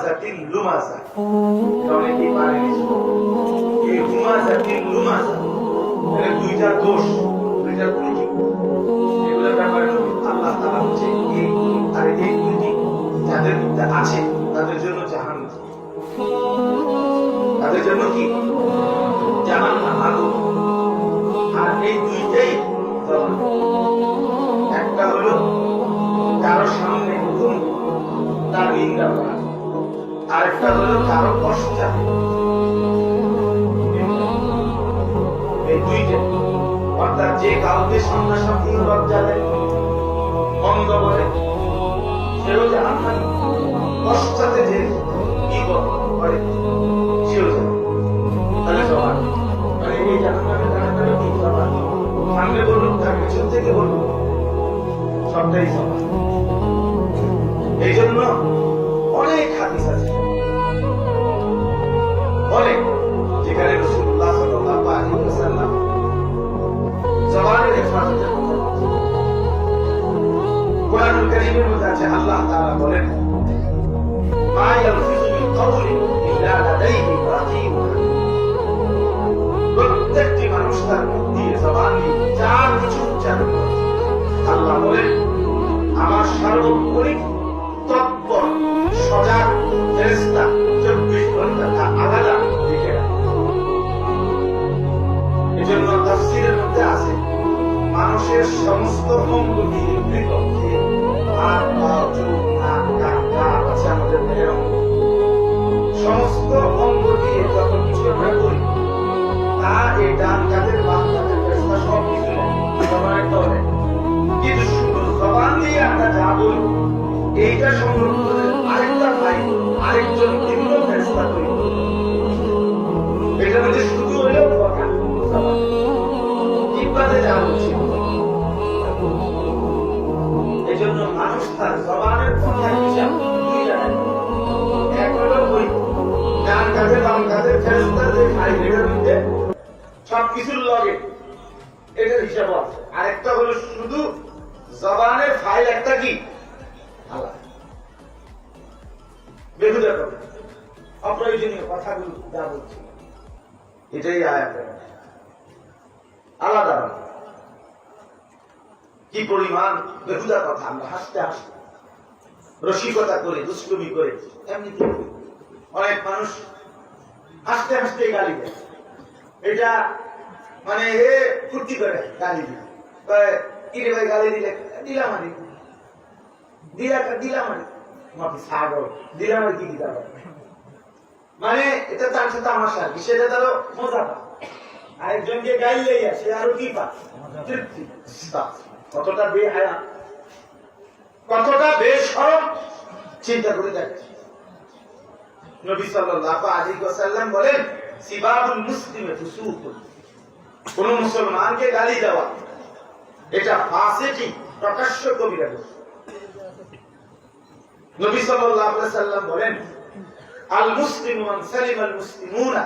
জাতিন লুমাজা অনেকেই পারেনি। এই হুমাজাতিন লুমাজা এর দুইটা দোষ, দুইটা ত্রুটি, এগুলোর ব্যাপারে আল্লাহ তাআলা বলছে এই আর এই ত্রুটি যাদের মধ্যে আছে তাদের জন্য জাহান্নাম, তাদের জন্য কি জাহান্নাম আগুন। আর এই দুইটাই একটা হলো কারো সামনে হুকুম তার নিন্দা করা, আরেকটা হলো কারো পশ্চাতে। এই দুইটা অর্থাৎ যে কাউকে সামনাসামনি লজ্জা দেয়, মন্দ বলে, সেও জাহান্নামী, পশ্চাতে যে গীবত করে সেও জাহান্নামী। তাহলে সবার মানে এই জাহান্নামের কারণে কি সবার সামনে বলুন তার পেছন থেকে বলুন সবটাই সবার। এই জন্য অনেক হাদিস আছে অনেক, যেখানে রাসূলুল্লাহ সাল্লাল্লাহু আলাইহি ওয়াসাল্লাম জবানের হেফাজতের কথা বলেছেন। কোরআনুল কারীমের মধ্যে আছে আল্লাহ তাআলা বলেন মা ইয়ালফিযু মিন কাওলিন ইল্লা লাদাইহি রাকিবুন। প্রত্যেকটি মানুষ তার মুখ দিয়ে জবান দিয়ে যা কিছু উচ্চারণ করে আল্লাহ বলেন আমার সার্বক্ষণিক তৎপর সজাগ ফেরেশতা 24 ঘন্টা তা আলাদা দেখে রাখে। এজন্য তাফসীরের মধ্যে আছে মানুষের সমস্ত অঙ্গ দিয়ে হাত পা চোখ নাক কান কান আছে আমাদের দেহের অঙ্গ, সমস্ত অঙ্গ দিয়ে যত কিছু আমরা করি তা এই ডান কাঁধের বাম কাঁধের ফেরেশতা সব কিছু জবানের তলে, কিন্তু শুধু জবান দিয়ে আমরা যা বলি এইটা সংগ্রহ করে আরেকটা ভাই আরেকজন ভিন্ন ফেরেশতা তৈরি করে। এটা মধ্যে শুধু হলেও কথা কিভাবে যা বলছি। এই জন্য মানুষ তার জবানের কথা হিসাব দুই জায়গায়, এক হলো ওই ডান কাঁধে বাম কাঁধে ফেরেশতা যে ফাইলের মধ্যে সবকিছুর লগে এটার হিসাব আছে, আরেকটা হলো শুধু জবানের ফাইল একটা কি আলাদা বেহুদা কথা, অপ্রয়োজনীয় কথাগুলো যা বলছি এটাই আয়াতের আলাদা। কি পরিমাণ বেহুদা কথা আমরা হাসতে হাসতে রসিকতা করে দুষ্টুমি করে এমনিতে অনেক মানুষ হাসতে হাসতে গালি দেয়। এটা মানে হে ফুর্তি করে গালি দিলে কিরে ভাই গালি দিলে দিলাম আনি দিলাম আনি মাফি ছাগল দিলাম আর কি দিতে পারে, মানে এটা তার সাথে তামাশা কি সেটা তারও মজা পায়। আরেকজনকে গাইলেই আসে আরো কি পায় তৃপ্তি। কতটা বেহায়া, কতটা বেশরম চিন্তা করে দেখছে। নবী সাল্লাল্লাহু আলাইহি ওয়াসাল্লাম বলেন সিবাবুল মুসলিমি ফুসুকুন, কোন মুসলমানকে গালি দেওয়া এটা ফাসিকি প্রকাশ্য কবিরা গুনাহ। নবী সাল্লাল্লাহু আলাইহি ওয়াসাল্লাম বলেন আল মুসলিমু মান সালিমাল মুসলিমুনা